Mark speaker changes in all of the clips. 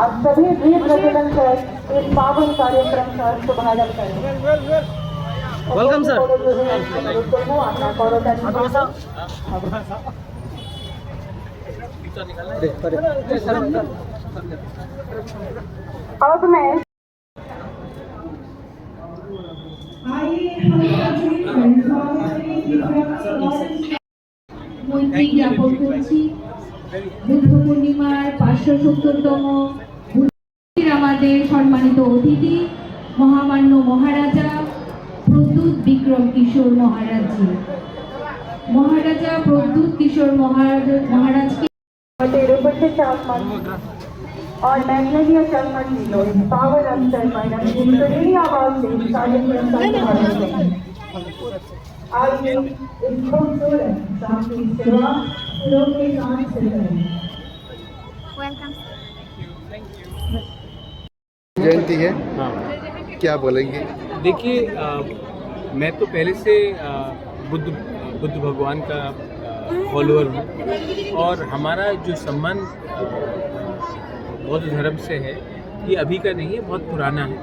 Speaker 1: आप सभी दीप प्रज्वलन कर इस पावन कार्यक्रम का शुभारंभ करें।
Speaker 2: Welcome sir.
Speaker 1: अब मैं
Speaker 3: মৈত্রী জ্ঞাপন করছি বুদ্ধ পূর্ণিমার 570তম আমাদের সম্মানিত অতিথি মহামান্য মহারাজা প্রদ্যুৎ বিক্রম কিশোর মহারাজজি। মহারাজা প্রদ্যুৎ কিশোর মহারাজকে
Speaker 1: और मैग्नेलिया चलमन लीलो इस पावन अवसर पर अपनी सुरीली आवाज से इस कार्यक्रम का शुभारंभ करें। आइए इस खूबसूरत शाम की सेवा फूलों के साथ से करें।
Speaker 4: जयंती है, क्या बोलेंगे?
Speaker 5: देखिए, मैं तो पहले से बुद्ध भगवान का फॉलोअर हूँ और हमारा जो संबंध बौद्ध धर्म से है ये अभी का नहीं है, बहुत पुराना है।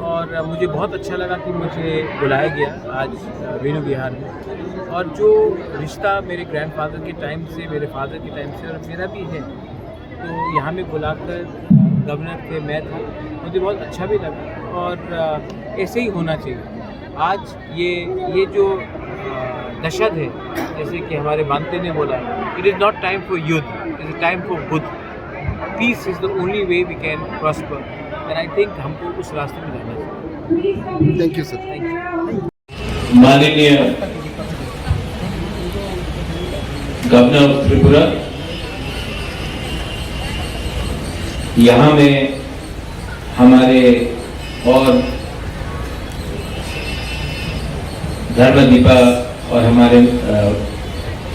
Speaker 5: और मुझे बहुत अच्छा लगा कि मुझे बुलाया गया आज वेणु विहार में। और जो रिश्ता मेरे ग्रैंडफादर के टाइम से, मेरे फादर के टाइम से और मेरा भी है, तो यहाँ में बुलाकर गवर्नर थे, मैं था, मुझे बहुत अच्छा भी लगा। और ऐसे ही होना चाहिए। आज ये जो दशद है, जैसे कि हमारे मानते ने बोला, it is not time for yuddh, it is time for Buddha. Peace is the only way we can prosper and I think हमको उस रास्ते में जाना चाहिए।
Speaker 4: Thank you sir.
Speaker 5: Thank you.
Speaker 6: माननीय गवर्नर ऑफ त्रिपुरा, यहाँ में हमारे और धर्मदीपा और हमारे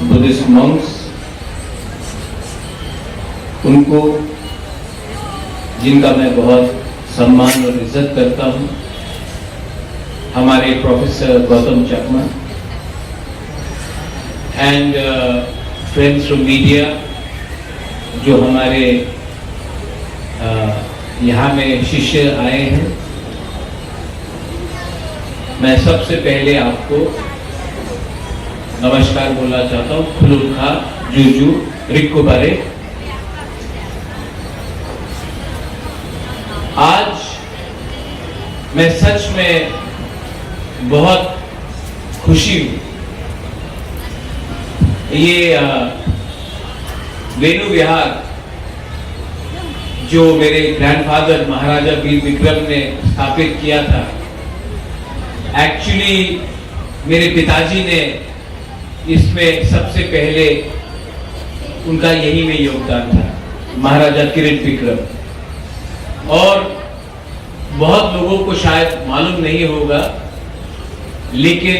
Speaker 6: बुद्धिस्ट मॉन्क्स, उनको जिनका मैं बहुत सम्मान और इज्जत करता हूँ, हमारे professor Gautam Chakma and friends from media जो हमारे यहाँ में शिष्य आए हैं, मैं सबसे पहले आपको नमस्कार बोलना चाहता हूँ। खुलुखा जूजू रिक्को बारे। आज मैं सच में बहुत खुशी हूँ। ये वेणु विहार जो मेरे ग्रैंडफादर महाराजा वीर विक्रम ने स्थापित किया था, एक्चुअली मेरे पिताजी ने इसमें सबसे पहले उनका यही में योगदान था, महाराजा किरण विक्रम। और बहुत लोगों को शायद मालूम नहीं होगा, लेकिन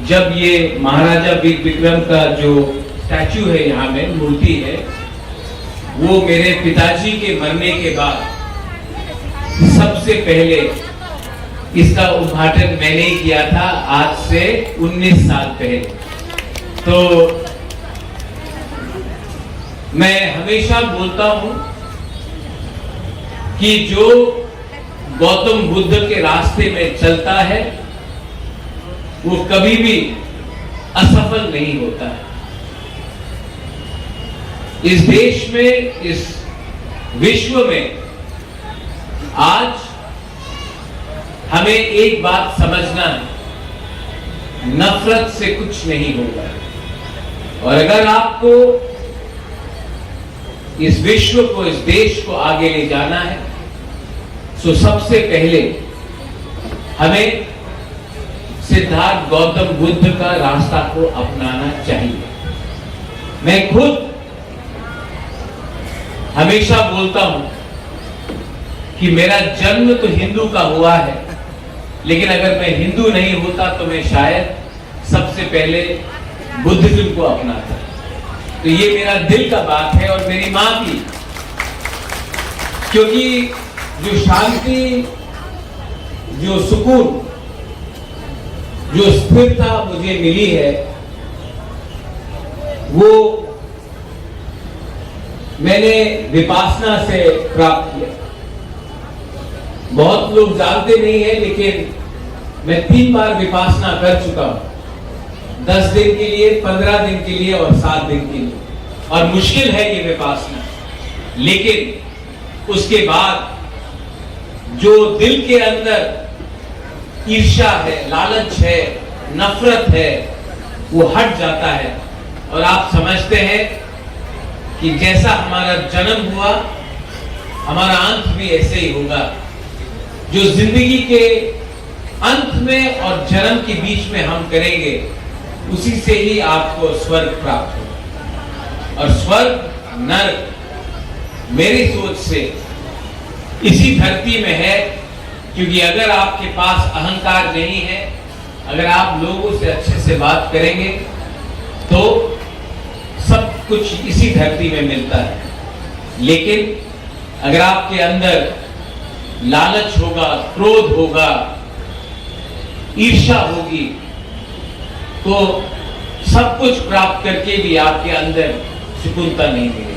Speaker 6: जब ये महाराजा वीर विक्रम का जो स्टैचू है, यहाँ में मूर्ति है, वो मेरे पिताजी के मरने के बाद सबसे पहले इसका उद्घाटन मैंने ही किया था, आज से 19 साल पहले। तो मैं हमेशा बोलता हूं कि जो गौतम बुद्ध के रास्ते में चलता है वो कभी भी असफल नहीं होता है। इस देश में, इस विश्व में आज हमें एक बात समझना है, नफरत से कुछ नहीं होगा। और अगर आपको इस विश्व को, इस देश को आगे ले जाना है, तो सबसे पहले हमें सिद्धार्थ गौतम बुद्ध का रास्ता को अपनाना चाहिए। मैं खुद हमेशा बोलता हूं कि मेरा जन्म तो हिंदू का हुआ है, लेकिन अगर मैं हिंदू नहीं होता तो मैं शायद सबसे पहले बुद्धिज्म को अपनाता। तो ये मेरा दिल का बात है और मेरी मां की, क्योंकि जो शांति, जो सुकून, जो स्थिरता मुझे मिली है, वो मैंने विपासना से प्राप्त किया। बहुत लोग जानते नहीं है, लेकिन मैं 3 बार विपासना कर चुका हूं, 10 दिन के लिए, 15 दिन के लिए और 7 दिन के लिए। और मुश्किल है ये विपासना, लेकिन उसके बाद जो दिल के अंदर ईर्ष्या है, लालच है, नफरत है, वो हट जाता है। और आप समझते हैं कि जैसा हमारा जन्म हुआ, हमारा अंत भी ऐसे ही होगा। जो जिंदगी के अंत में और जन्म के बीच में हम करेंगे, उसी से ही आपको स्वर्ग प्राप्त होगा। और स्वर्ग, नरक मेरी सोच से इसी धरती में है, क्योंकि अगर आपके पास अहंकार नहीं है, अगर आप लोगों से अच्छे से बात करेंगे, तो सब कुछ इसी धरती में मिलता है। लेकिन अगर आपके अंदर लालच होगा, क्रोध होगा, ईर्ष्या होगी, तो सब कुछ प्राप्त करके भी आपके अंदर सुकूनता नहीं मिलेगी।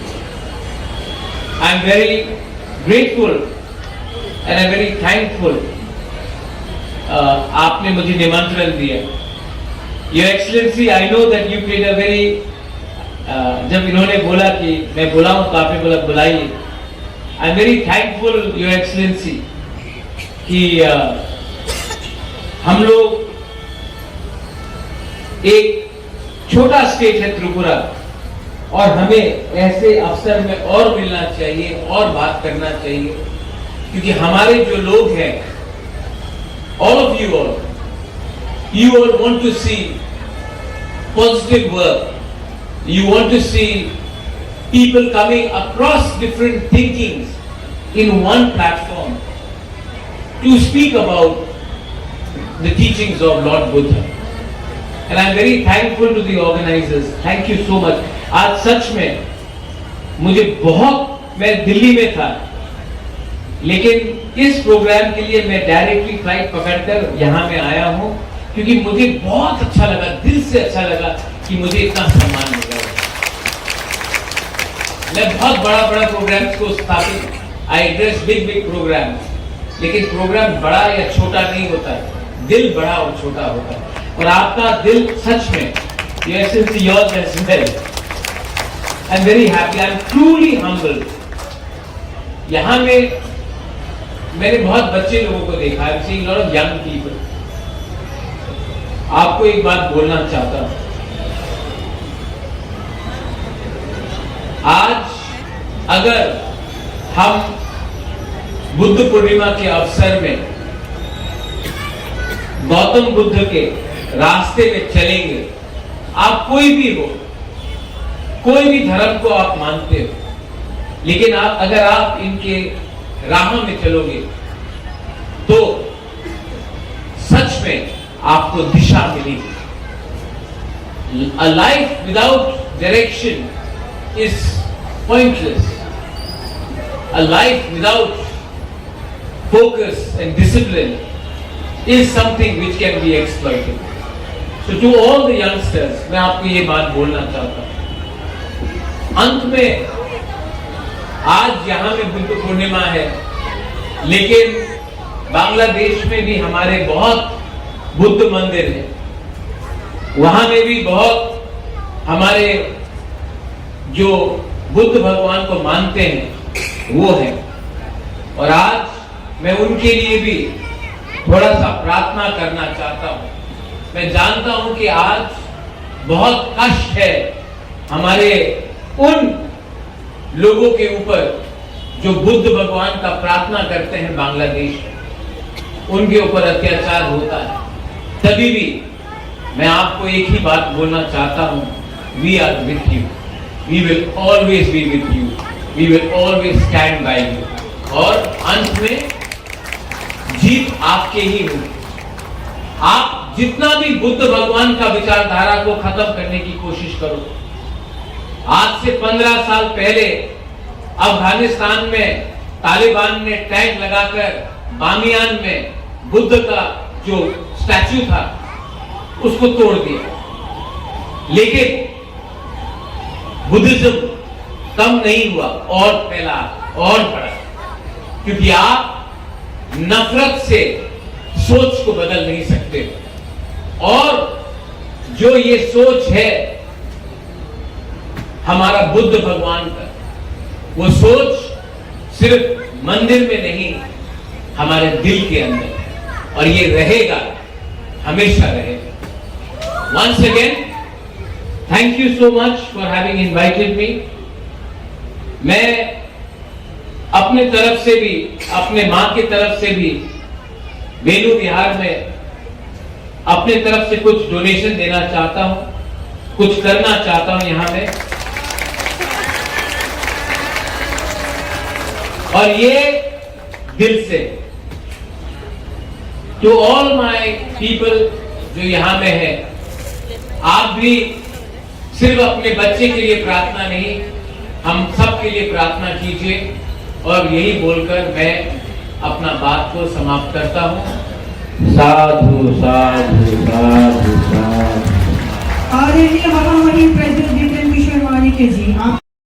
Speaker 6: I am very grateful and I am very thankful, आपने मुझे निमंत्रण दिया। Your excellency, I know that you played a very, जब इन्होंने बोला कि मैं बुलाऊं तो आपने बोला बुलाइए। I am very thankful your excellency कि हम लोग, एक छोटा स्टेट है त्रिपुरा, और हमें ऐसे अवसर में और मिलना चाहिए और बात करना चाहिए, क्योंकि हमारे जो लोग हैं, all of you all want to see positive work. You want to see people coming across different thinkings in one platform to speak about the teachings of Lord Buddha. And I'm very thankful to the organizers. Thank you so much. आज सच में मुझे बहुत, मैं दिल्ली में था, लेकिन इस programme के लिए मैं डायरेक्टली फ्लाइट पकड़कर यहाँ में आया हूँ, क्योंकि मुझे बहुत अच्छा लगा, दिल से अच्छा लगा कि मुझे इतना सम्मान मिला। मैं बहुत बड़ा प्रोग्राम्स को स्थापित, आई एड्रेस बिग प्रोग्राम्स, लेकिन प्रोग्राम बड़ा या छोटा नहीं होता है, दिल बड़ा और छोटा होता है। और आपका दिल सच में, yours as well. I'm very happy. I'm truly humbled. यहाँ में मैंने बहुत बच्चे लोगों को देखा, I'm seeing a lot of young people. आपको एक बात बोलना चाहता हूं। आज अगर हम बुद्ध पूर्णिमा के अवसर में गौतम बुद्ध के रास्ते में चलेंगे, आप कोई भी हो, कोई भी धर्म को आप मानते हो, लेकिन अगर आप इनके राह में चलोगे, तो सच में आपको दिशा मिलेगी। A life without direction is pointless. A life without focus and discipline is something which can be exploited. So to all the youngsters, मैं आपको ये बात बोलना चाहता हूँ। अंत में आज यहाँ में बुद्ध पूर्णिमा है, लेकिन बांग्लादेश में भी हमारे बहुत बुद्ध मंदिर है, वहां में भी बहुत हमारे जो बुद्ध भगवान को मानते हैं वो है। और आज मैं उनके लिए भी थोड़ा सा प्रार्थना करना चाहता हूं। मैं जानता हूं कि आज बहुत कष्ट है हमारे उन लोगों के ऊपर जो बुद्ध भगवान का प्रार्थना करते हैं बांग्लादेश में, उनके ऊपर अत्याचार होता है। तभी भी मैं आपको एक ही बात बोलना चाहता हूं, we are with you, we will always be with you, we will always stand by you. और अंत में जीत आपके ही होगी। आप जितना भी बुद्ध भगवान का विचारधारा को खत्म करने की कोशिश करो, आज से 15 साल पहले अफगानिस्तान में तालिबान ने टैंक लगाकर बामियान में बुद्ध का जो स्टैच्यू था उसको तोड़ दिया। लेकिन बुद्धिज्म कम नहीं हुआ, और फैला और बढ़ा, क्योंकि आप नफरत से सोच को बदल नहीं सकते। और जो ये सोच है हमारा बुद्ध भगवान का, वो सोच सिर्फ मंदिर में नहीं, हमारे दिल के अंदर, और ये रहेगा, हमेशा रहेगा। Once again thank you so much for having invited me. मैं अपने तरफ से भी, अपने मां की तरफ से भी बेलू विहार में अपने तरफ से कुछ डोनेशन देना चाहता हूं, कुछ करना चाहता हूं यहां में। और ये दिल से, टू ऑल माय पीपल जो यहां में है, आप भी सिर्फ अपने बच्चे के लिए प्रार्थना नहीं, हम सब के लिए प्रार्थना कीजिए। और यही बोलकर मैं अपना बात को समाप्त करता हूं। साधु साधु साधु साधु।
Speaker 2: आदरणीय महामहिम प्रेसिडेंट जितेंद्र किशोर मालिक जी, आप